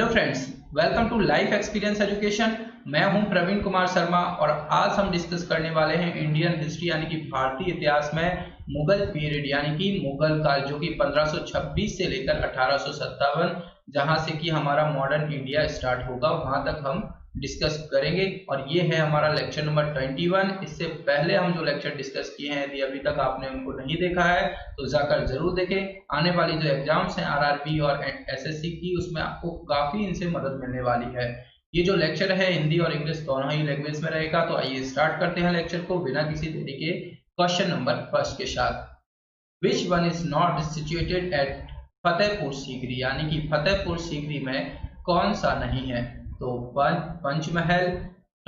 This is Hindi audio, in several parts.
Friends, welcome to life experience education. मैं हूं प्रवीण कुमार शर्मा और आज हम डिस्कस करने वाले हैं इंडियन हिस्ट्री यानी कि भारतीय इतिहास में मुगल पीरियड यानी कि मुगल काल, जो कि 1526 से लेकर 1857 जहां से कि हमारा मॉडर्न इंडिया स्टार्ट होगा वहां तक हम डिस्कस करेंगे। और ये है हमारा लेक्चर नंबर 21। इससे पहले हम जो लेक्चर डिस्कस किए हैं, यदि अभी तक आपने उनको नहीं देखा है तो जाकर जरूर देखें। आने वाली जो एग्जाम्स हैं आरआरबी और एसएससी की, उसमें आपको काफी इनसे मदद मिलने वाली है। ये जो लेक्चर है हिंदी और इंग्लिश दोनों ही लैंग्वेज में रहेगा। तो आइए स्टार्ट करते हैं लेक्चर को बिना किसी देरी के क्वेश्चन नंबर फर्स्ट के साथ। Which one is not situated at Fatehpur Sikri, यानी कि फतेहपुर सीकरी में कौन सा नहीं है? तो पंचमहल,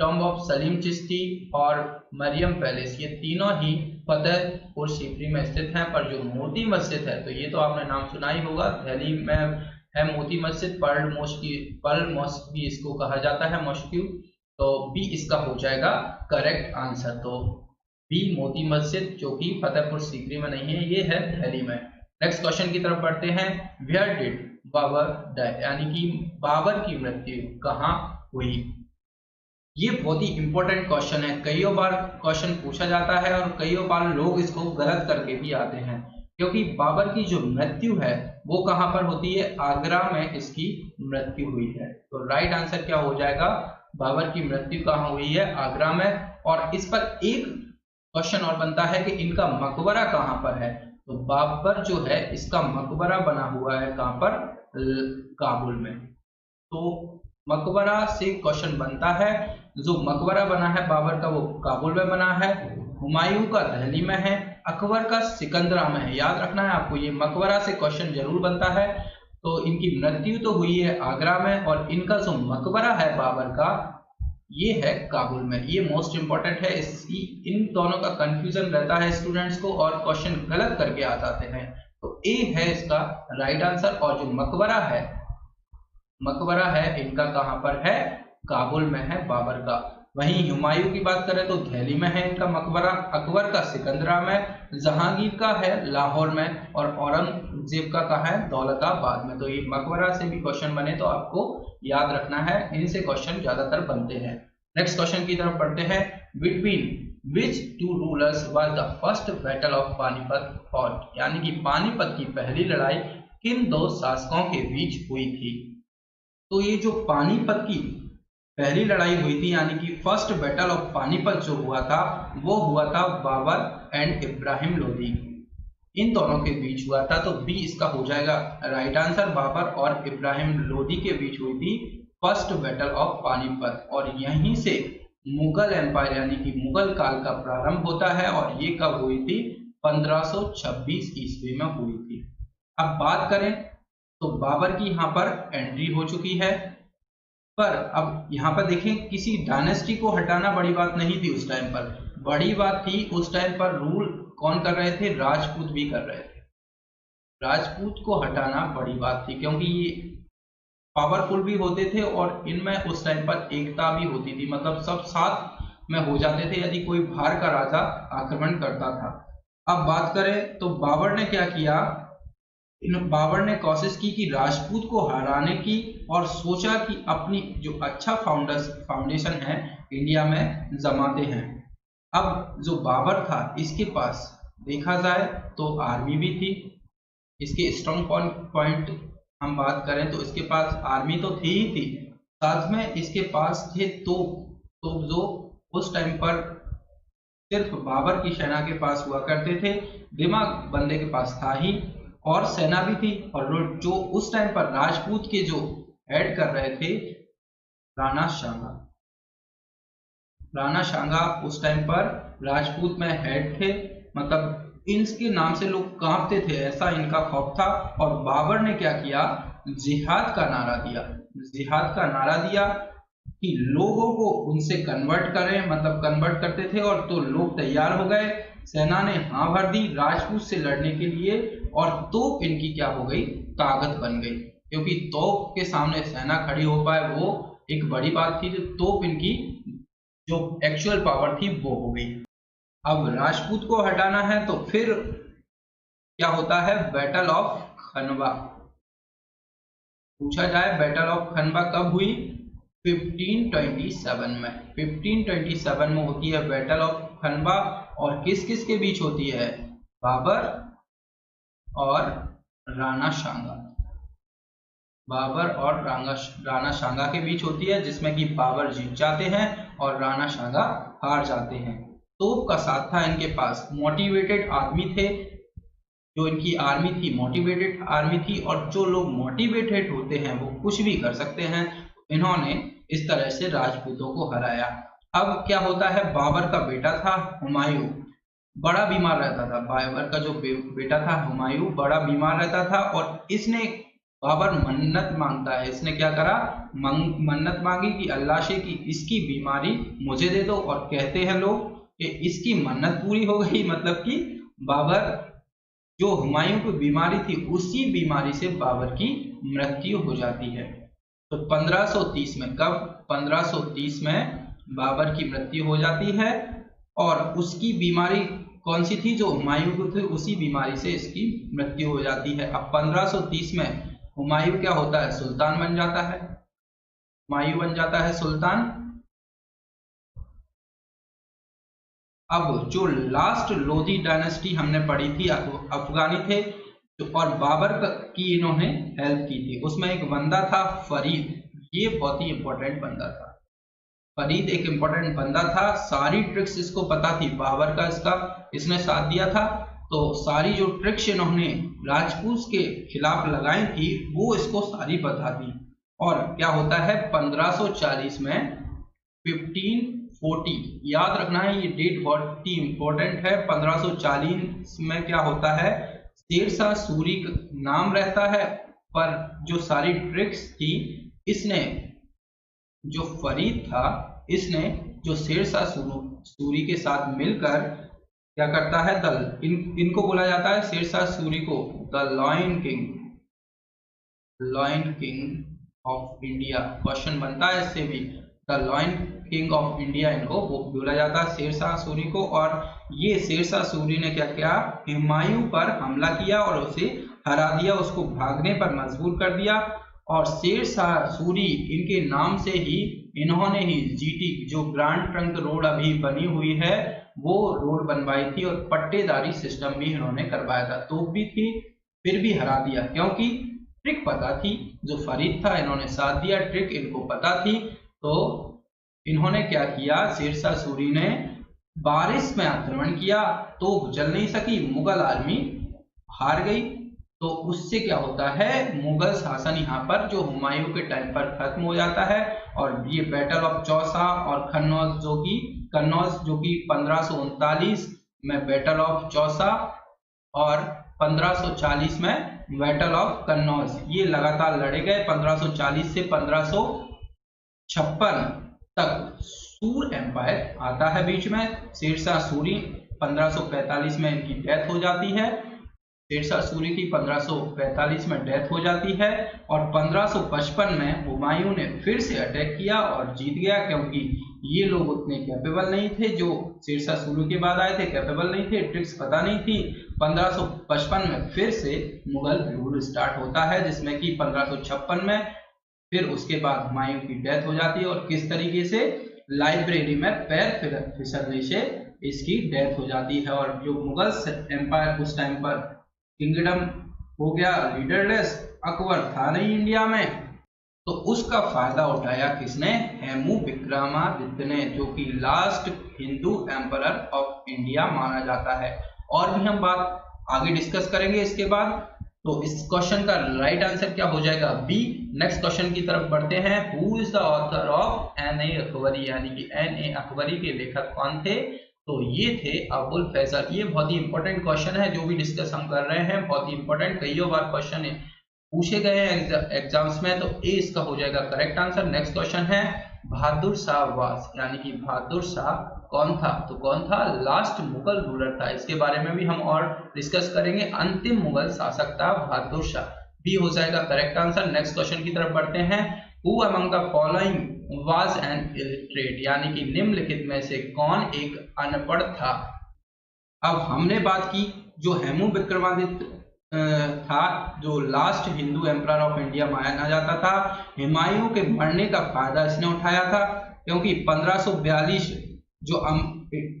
टॉम्ब ऑफ सलीम चिश्ती और मरियम पैलेस, ये तीनों ही फतेहपुर सीकरी में स्थित हैं। पर जो मोती मस्जिद है, तो ये तो आपने नाम सुना ही होगा, दिल्ली में है मोती मस्जिद। पर्ल मॉस्क भी इसको कहा जाता है, मॉस्क्यू। तो बी इसका हो जाएगा करेक्ट आंसर। तो बी मोती मस्जिद, जो कि फतेहपुर सीकरी में नहीं है, ये है दिल्ली में। नेक्स्ट क्वेश्चन की तरफ बढ़ते हैं। वेयर डिड बाबर डाई, यानी कि बाबर की मृत्यु कहाँ हुई? ये बहुत ही इंपॉर्टेंट क्वेश्चन है। कई बार क्वेश्चन पूछा जाता है और कई बार लोग इसको गलत करके भी आते हैं, क्योंकि बाबर की जो मृत्यु है वो कहाँ पर होती है? आगरा में इसकी मृत्यु हुई है। तो राइट आंसर क्या हो जाएगा? बाबर की मृत्यु कहाँ हुई है? आगरा में। और इस पर एक क्वेश्चन और बनता है कि इनका मकबरा कहाँ पर है? तो बाबर जो है इसका मकबरा बना हुआ है कहाँ पर? काबुल में। तो मकबरा से क्वेश्चन बनता है। जो मकबरा बना है बाबर का वो काबुल में बना है, हुमायूं का दिल्ली में है, अकबर का सिकंदरा में है। याद रखना है आपको, ये मकबरा से क्वेश्चन जरूर बनता है। तो इनकी मृत्यु तो हुई है आगरा में और इनका जो मकबरा है बाबर का, ये है काबुल में। ये मोस्ट इंपॉर्टेंट है। इन दोनों का कंफ्यूजन रहता है स्टूडेंट्स को और क्वेश्चन गलत करके आ जाते हैं। तो ए है इसका राइट आंसर। और जो मकबरा है इनका कहां पर है? काबुल में है बाबर का। वहीं हुमायूं की बात करें तो दिल्ली में है इनका मकबरा, अकबर का सिकंदरा में, जहांगीर का है लाहौर में और औरंगजेब का कहा है? दौलताबाद में। तो ये मकबरा से भी क्वेश्चन बने तो आपको याद रखना है, इनसे क्वेश्चन ज्यादातर बनते हैं। नेक्स्ट क्वेश्चन की तरफ बढ़ते हैं। Between which two rulers was the first battle of Panipat fought, यानी कि पानीपत की पहली लड़ाई किन दो शासकों के बीच हुई थी? तो ये जो पानीपत की पहली लड़ाई हुई थी, यानी कि फर्स्ट बैटल ऑफ पानीपत जो हुआ था, वो हुआ था बाबर एंड इब्राहिम लोदी, इन दोनों के बीच हुआ था। तो बी इसका हो जाएगा राइट आंसर। बाबर और इब्राहिम लोदी के बीच हुई थी फर्स्ट बैटल ऑफ पानीपत। और यहीं से मुगल एम्पायर यानी कि मुगल काल का प्रारंभ होता है। और ये कब हुई थी? 1526 ईस्वी में हुई थी। अब बात करें तो बाबर की यहाँ पर एंट्री हो चुकी है। पर अब यहाँ पर देखें, किसी डायनेस्टी को हटाना बड़ी बात नहीं थी उस टाइम पर। बड़ी बात थी उस टाइम पर रूल कौन कर रहे थे? राजपूत भी कर रहे थे। राजपूत को हटाना बड़ी बात थी, क्योंकि ये पावरफुल भी होते थे और इनमें उस टाइम पर एकता भी होती थी, मतलब सब साथ में हो जाते थे यदि कोई बाहर का राजा आक्रमण करता था। अब बात करें तो बाबर ने क्या किया? बाबर ने कोशिश की कि राजपूत को हराने की और सोचा कि अपनी जो अच्छा फाउंडेशन है इंडिया में जमाते हैं। अब जो बाबर था इसके पास देखा जाए तो आर्मी भी थी। इसके स्ट्रॉन्ग पॉइंट हम बात करें तो इसके पास आर्मी तो थी ही थी, साथ में इसके पास थे तोप जो उस टाइम पर सिर्फ बाबर की सेना के पास हुआ करते थे। दिमाग बंदे के पास था ही और सेना भी थी। और जो उस टाइम पर राजपूत के जो हेड कर रहे थे, राणा सांगा उस टाइम पर राजपूत में हेड थे। मतलब इनके नाम से लोग कांपते थे, ऐसा इनका खौफ था। और बाबर ने क्या किया? जिहाद का नारा दिया। जिहाद का नारा दिया कि लोगों को उनसे कन्वर्ट करें, मतलब कन्वर्ट करते थे। और तो लोग तैयार हो गए, सेना ने हाँ भर दी राजपूत से लड़ने के लिए। और तोप इनकी क्या हो गई? ताकत बन गई, क्योंकि तोप के सामने सेना खड़ी हो पाए वो एक बड़ी बात थी। तो तोप इनकी जो एक्चुअल पावर थी वो हो गई। अब राजपूत को हटाना है तो फिर क्या होता है? Battle of Khanwa. पूछा जाए बैटल ऑफ खनवा कब हुई? 1527 में। 1527 में होती है बैटल ऑफ खनवा। और किस किस के बीच होती है? बाबर और राणा सांगा। बाबर और राणा सांगा के बीच होती है, जिसमें कि बाबर जीत जाते हैं और राणा सांगा हार जाते हैं। तोप का साथ था इनके पास, मोटिवेटेड आदमी थे, जो इनकी आर्मी थी मोटिवेटेड आर्मी थी, और जो लोग मोटिवेटेड होते हैं वो कुछ भी कर सकते हैं। इन्होंने इस तरह से राजपूतों को हराया। अब क्या होता है, बाबर का बेटा था हुमायूं, बड़ा बीमार रहता था। बाबर का जो बेटा था हुमायूं बड़ा बीमार रहता था, और इसने, बाबर मन्नत मांगता है, इसने क्या करा, मन्नत मांगी कि अल्लाह से कि इसकी बीमारी मुझे दे दो। और कहते हैं लोग कि इसकी मन्नत पूरी हो गई, मतलब कि बाबर, जो हुमायूं की बीमारी थी उसी बीमारी से बाबर की मृत्यु हो जाती है। तो 1530 में, कब? 1530 में बाबर की मृत्यु हो जाती है। और उसकी बीमारी कौन सी थी? जो हुमायूं को थी उसी बीमारी से इसकी मृत्यु हो जाती है। अब 1530 में हुमायूं क्या होता है? सुल्तान बन जाता है। हुमायूं बन जाता है सुल्तान। अब जो लास्ट लोधी डायनेस्टी हमने पढ़ी थी, अफगानी थे, और बाबर की इन्होंने हेल्प की थी। उसमें एक बंदा था फरीद, ये बहुत ही इंपॉर्टेंट बंदा था। फरीद एक इंपॉर्टेंट बंदा था, सारी ट्रिक्स इसको पता थी। बाबर का इसने साथ दिया था, तो सारी जो ट्रिक्स इन्होंने राजपूत के खिलाफ लगाई थी वो इसको सारी पता थी। और क्या होता है 1540 में, 1540 याद रखना है, ये डेट बहुत ही इंपॉर्टेंट है। 1540 में क्या होता है, शेरशाह सूरी नाम रहता है, पर जो सारी ट्रिक्स थी इसने, जो फरीद था इसने, जो शेरशाह सूरी के साथ मिलकर क्या करता है, इनको बोला जाता है शेरशाह सूरी को the lion king of India. Question बनता है इससे भी, the lion king of India इनको वो बोला जाता है शेरशाह सूरी को। और ये शेरशाह सूरी ने क्या किया, हुमायूं पर हमला किया और उसे हरा दिया, उसको भागने पर मजबूर कर दिया। और शेरशाह सूरी इनके नाम से ही इन्होंने ही जीटी, जो ग्रैंड ट्रंक रोड अभी बनी हुई है, वो रोड बनवाई थी, और पट्टेदारी सिस्टम भी इन्होंने करवाया था। तोप भी थी, फिर भी हरा दिया, क्योंकि ट्रिक पता थी। जो फरीद था इन्होंने साथ दिया, ट्रिक इनको पता थी। तो इन्होंने क्या किया, शेरशाह सूरी ने बारिश में आक्रमण किया, तोप जल नहीं सकी, मुगल आर्मी हार गई। तो उससे क्या होता है, मुगल शासन यहाँ पर जो हुमायूं के टाइम पर खत्म हो जाता है। और ये बैटल ऑफ चौसा और कन्नौज जो कि 1539 में बैटल ऑफ चौसा, और 1540 में बैटल ऑफ कन्नौज, ये लगातार लड़े गए। 1540 से 1556 तक सूर एम्पायर आता है बीच में। शेरशाह सूरी 1545 में इनकी डेथ हो जाती है। शेरशाह सूरी की 1545 में डेथ हो जाती है, और 1555 में हुमायूं ने फिर से अटैक किया और जीत गया, क्योंकि ये लोग उतने कैपेबल नहीं थे, जो शेरशाह सूरी के बाद आए थे कैपेबल नहीं थे, ट्रिक्स पता नहीं थी। 1555 में फिर से मुगल रूल स्टार्ट होता है, जिसमें कि 1556 में फिर उसके बाद हुमायूं की डेथ हो जाती है। और किस तरीके से, लाइब्रेरी में पैर फिसलने से इसकी डेथ हो जाती है। और जो मुगल एम्पायर उस टाइम पर किंगडम हो गया लीडरलेस, अकबर था नहीं इंडिया में, तो उसका फायदा उठाया किसने, हेमू विक्रमादित्य ने, जो कि last Hindu emperor of India माना जाता है। और भी हम बात आगे डिस्कस करेंगे इसके बाद। तो इस क्वेश्चन का राइट आंसर क्या हो जाएगा, बी। नेक्स्ट क्वेश्चन की तरफ बढ़ते हैं। Who is the author of Ain. Akbari, यानी कि एन.ए. अकबरी के लेखक कौन थे? तो ये थे अबुल फैजल। ये बहुत ही इंपॉर्टेंट क्वेश्चन है, जो भी डिस्कस हम कर रहे हैं बहुत ही इंपॉर्टेंट, कई बार क्वेश्चन पूछे गए हैं एग्जाम्स में, तो ए इसका हो जाएगा करेक्ट आंसर। नेक्स्ट क्वेश्चन है, बहादुर शाह वास, यानी कि बहादुर शाह कौन था? तो कौन था? लास्ट मुगल रूलर था। इसके बारे में भी हम और डिस्कस करेंगे। अंतिम मुगल शासक था बहादुर शाह, बी हो जाएगा करेक्ट आंसर। नेक्स्ट क्वेश्चन की तरफ बढ़ते हैं। Who among the following was an illiterate, यानी कि निम्नलिखित में से कौन एक अनपढ़ था? अब हमने बात की जो हेमू विक्रमादित्य था जो last Hindu emperor of India माना जाता था। हुमायूं के मरने का फायदा इसने उठाया था, क्योंकि 1542 जो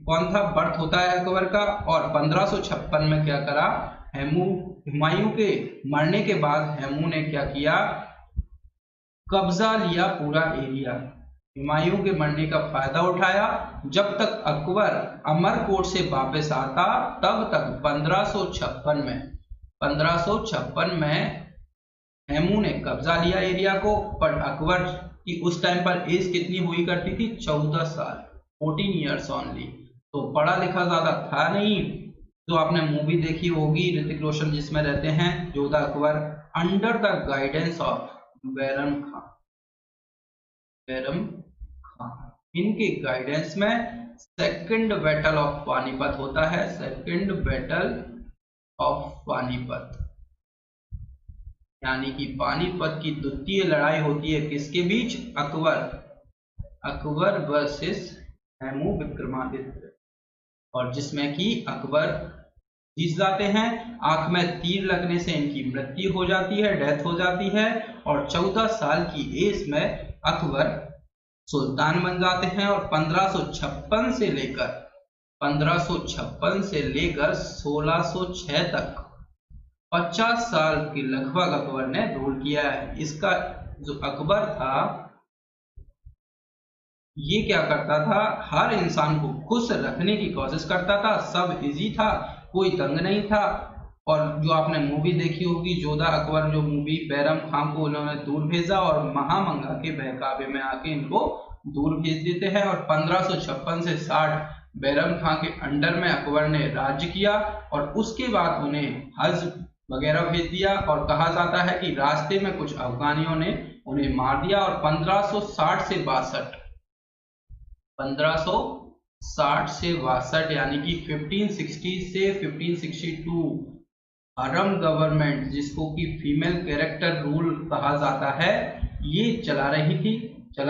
कौन था बर्थ होता है अकबर का, और 1556 में क्या करा, हुमायूं के मरने के बाद हुमायूं ने क्या किया, कब्जा लिया पूरा एरिया। हुमायूं के मरने का फायदा उठाया। जब तक अकबर अमरकोट से वापस आता तब तक 1556 में हुमायूं ने कब्जा लिया एरिया को। पर अकबर की उस टाइम पर एज कितनी हुई करती थी, 14 साल, 14 ईयर्स ओनली। तो पढ़ा लिखा ज्यादा था नहीं। तो आपने मूवी देखी होगी ऋतिक रोशन जिसमें रहते हैं योद्धा Akbar, under the guidance of Bairam Khan. इनके गाइडेंस में सेकंड बैटल ऑफ पानीपत होता है, सेकंड बैटल ऑफ पानीपत, यानी कि पानीपत की द्वितीय लड़ाई होती है किसके बीच, अकबर वर्सेस हुमायूं विक्रमादित्य, और जिसमें कि अकबर जीत जाते हैं। आंख में तीर लगने से इनकी मृत्यु हो जाती है, डेथ हो जाती है, और 14 साल की एज में अकबर सुल्तान बन जाते हैं। और 1556 से लेकर 1606 तक 50 साल के लगभग अकबर ने रूल किया है। इसका जो अकबर था ये क्या करता था, हर इंसान को खुश रखने की कोशिश करता था, सब इजी था, कोई तंग नहीं था। और जो आपने मूवी देखी होगी योद्धा अकबर, जो मूवी, बैरम खान को उन्होंने दूर भेजा और महामंगा के बहकावे में आके इनको दूर भेज देते हैं। और 1556 से 60 बैरम खान के अंडर में अकबर ने राज्य किया, और उसके बाद उन्हें हज वगैरह भेज दिया। और कहा जाता है कि रास्ते में कुछ अफगानियों ने उन्हें मार दिया। और 1560 से 62 यानी कि 1560 से 1562 हरम गवर्नमेंट, जिसको कि फीमेल कैरेक्टर रूल कहा जाता है, ये चला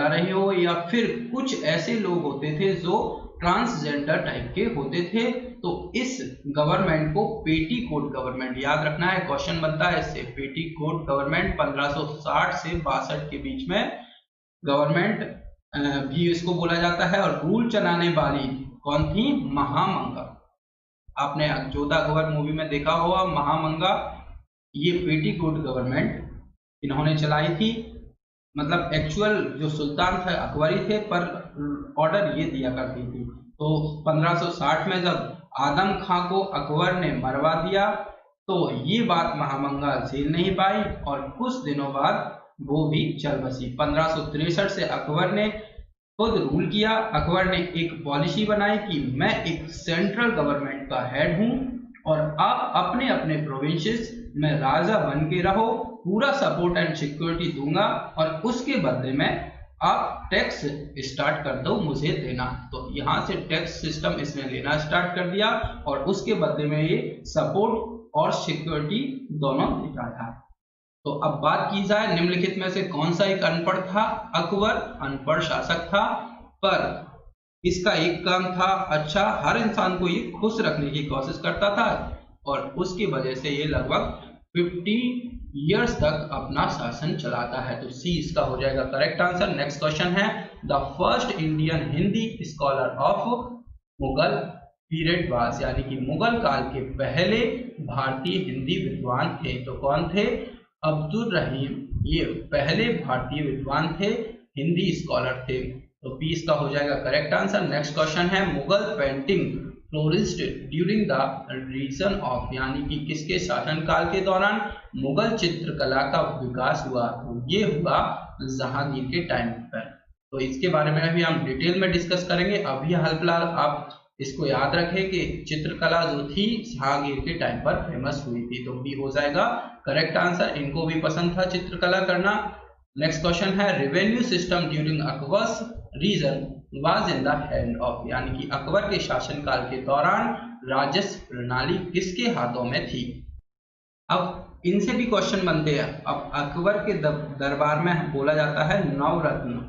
रही हो, या फिर कुछ ऐसे लोग होते थे जो ट्रांसजेंडर टाइप के होते थे। तो इस गवर्नमेंट को पेटीकोट गवर्नमेंट, याद रखना है, क्वेश्चन बनता है इससे। पेटीकोट गवर्नमेंट 1560 से 62 के बीच में गवर्नमेंट भी इसको बोला जाता है। और रूल चलाने वाली कौन थी, महामंगा। आपने योद्धा अकबर मूवी में देखा होगा महामंगा, ये पेटीकोट गवर्नमेंट इन्होंने चलाई थी। मतलब एक्चुअल जो सुल्तान थे अकबरी थे, पर ऑर्डर ये दिया करती थी। तो 1560 में जब आदम खां को अकबर ने मरवा दिया तो ये बात महामंगा झेल नहीं पाई, और कुछ दिनों बाद वो भी चल बसी। 1563 से अकबर ने खुद रूल किया। अकबर ने एक पॉलिसी बनाई कि मैं एक सेंट्रल गवर्नमेंट का हेड हूं, और आप अपने अपने प्रोविंसेस में राजा बन के रहो, पूरा सपोर्ट एंड सिक्योरिटी दूंगा, और उसके बदले में आप टैक्स स्टार्ट कर दो मुझे देना। तो यहाँ से टैक्स सिस्टम इसने लेना स्टार्ट कर दिया, और उसके बदले में ये सपोर्ट और सिक्योरिटी दोनों देता था। तो अब बात की जाए निम्नलिखित में से कौन सा एक अनपढ़ था। अकबर अनपढ़ शासक था, पर इसका एक काम था अच्छा, हर इंसान को ये खुश रखने की कोशिश करता था, और उसकी वजह से ये लगभग 50 ईयर्स तक अपना शासन चलाता है। तो सी इसका हो जाएगा करेक्ट आंसर। नेक्स्ट क्वेश्चन है, the first Indian Hindi scholar of Mughal period was, यानी कि मुगल काल के पहले भारतीय हिंदी विद्वान थे। तो कौन थे, अब्दुल रहीम, ये पहले भारतीय विद्वान थे, हिंदी स्कॉलर थे। तो पी इसका हो जाएगा करेक्ट आंसर। नेक्स्ट क्वेश्चन है, Mughal painting flourished during the reign of, यानी कि किसके शासनकाल के दौरान मुगल चित्रकला का विकास हुआ। तो ये हुआ जहांगीर के टाइम पर। तो इसके बारे में अभी हम डिटेल में डिस्कस करेंगे। अभी हाल फिलहाल आप इसको याद रखें कि चित्रकला जो थी जहांगीर के टाइम पर फेमस हुई थी। तो बी हो जाएगा करेक्ट आंसर। इनको भी पसंद था चित्रकला करना। नेक्स्ट क्वेश्चन है, revenue system during Akbar's reign was in the hand of, यानी कि अकबर के शासनकाल के दौरान राजस्व प्रणाली किसके हाथों में थी। अब इनसे भी क्वेश्चन बनते हैं। अब अकबर के दरबार में बोला जाता है नवरत्न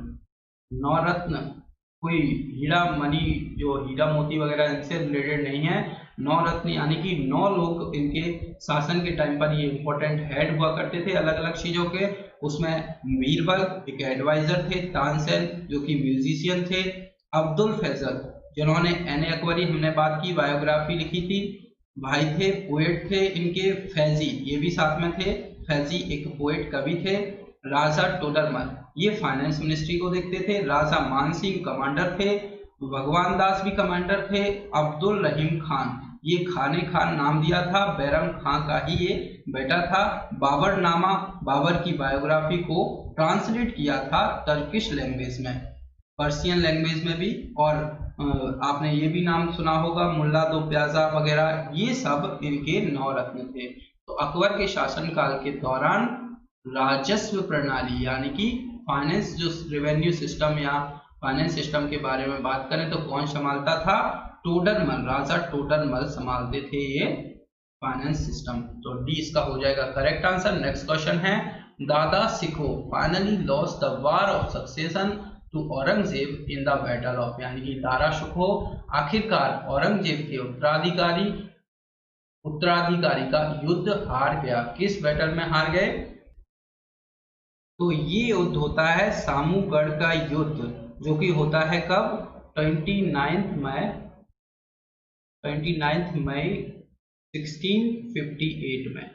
कोई हीरा मनी जो हीरा मोती वगैरह इनसे रिलेटेड नहीं है। 9 रत्न यानी कि 9 लोग इनके शासन के टाइम पर ये इंपॉर्टेंट हेड हुआ करते थे अलग अलग चीजों के। उसमें बीरबल एक एडवाइजर थे, तानसेन जो कि म्यूजिशियन थे, अब्दुल फैजल जिन्होंने एन अकबरी हमने बात की बायोग्राफी लिखी थी, भाई थे, पोएट थे इनके, फैजी ये भी साथ में थे, फैजी एक पोएट कवि थे, राजा टोडरमल ये फाइनेंस मिनिस्ट्री को देखते थे, राजा मानसिंह कमांडर थे, भगवान दास भी कमांडर थे, अब्दुल रहीम खान ये खाने खान नाम दिया था, बैरम खां का ही ये बेटा था, बाबर नामा बाबर की बायोग्राफी को ट्रांसलेट किया था टर्किश लैंग्वेज में, पर्शियन लैंग्वेज में भी, और आपने ये भी नाम सुना होगा मुल्ला दो प्याजा वगैरह, ये सब इनके 9 रत्न थे। तो अकबर के शासनकाल के दौरान राजस्व प्रणाली यानी कि फाइनेंस जो रेवेन्यू सिस्टम या फाइनेंस सिस्टम के बारे में बात करें तो कौन संभालता था? टोडरमल, राजा टोडरमल संभालते थे ये फाइनेंस सिस्टम। तो डी इसका हो जाएगा करेक्ट आंसर। नेक्स्ट क्वेश्चन है, Dara Shikoh finally lost the war of succession to Aurangzeb in the battle of, यानी कि दारा शिकोह आखिरकार औरंगजेब के उत्तराधिकारी का युद्ध हार गया। किस बैटल में हार गए? तो ये युद्ध होता है सामूगढ़ का युद्ध, जो कि होता है कब? 29 मई 1658 में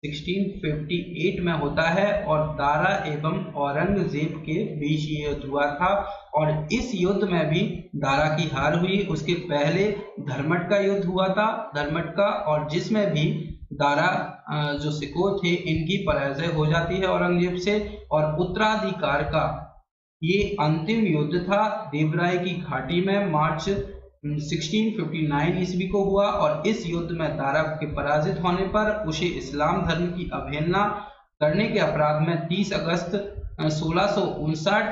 1658 में होता है, और दारा एवं औरंगजेब के बीच ये युद्ध हुआ था, और इस युद्ध में भी दारा की हार हुई। उसके पहले धर्मट का युद्ध हुआ था, धर्मट का, और जिसमें भी दारा जो शिकोह थे इनकी पराजय हो जाती है औरंगजेब से, और उत्तराधिकार का ये अंतिम युद्ध था देवराय की घाटी में मार्च 1659 ईस्वी को हुआ, और इस युद्ध में दारा के पराजित होने पर उसे इस्लाम धर्म की अवहेलना करने के अपराध में 30 अगस्त 1659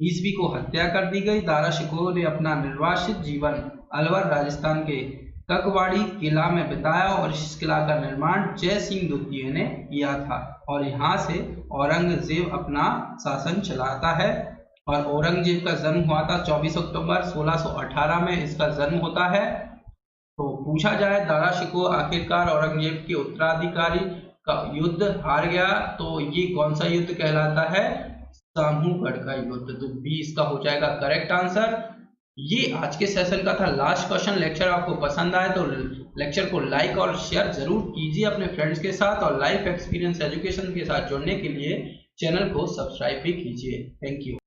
ईस्वी को हत्या कर दी गई। दारा शिकोह ने अपना निर्वासित जीवन अलवर राजस्थान के ककवाड़ी किला में बिताया, और इस किला का निर्माण जय सिंह द्वितीय ने किया था, और यहाँ से औरंगजेब अपना शासन चलाता है। और औरंगजेब का जन्म हुआ था 24 अक्टूबर 1618 में इसका जन्म होता है। तो पूछा जाए दारा शिकोह आखिरकार औरंगजेब के उत्तराधिकारी का युद्ध हार गया, तो ये कौन सा युद्ध कहलाता है? सामूगढ़ का युद्ध। तो बी इसका हो जाएगा करेक्ट आंसर। ये आज के सेशन का था लास्ट क्वेश्चन। लेक्चर आपको पसंद आए तो लेक्चर को लाइक और शेयर जरूर कीजिए अपने फ्रेंड्स के साथ, और लाइफ एक्सपीरियंस एजुकेशन के साथ जुड़ने के लिए चैनल को सब्सक्राइब भी कीजिए। Thank you.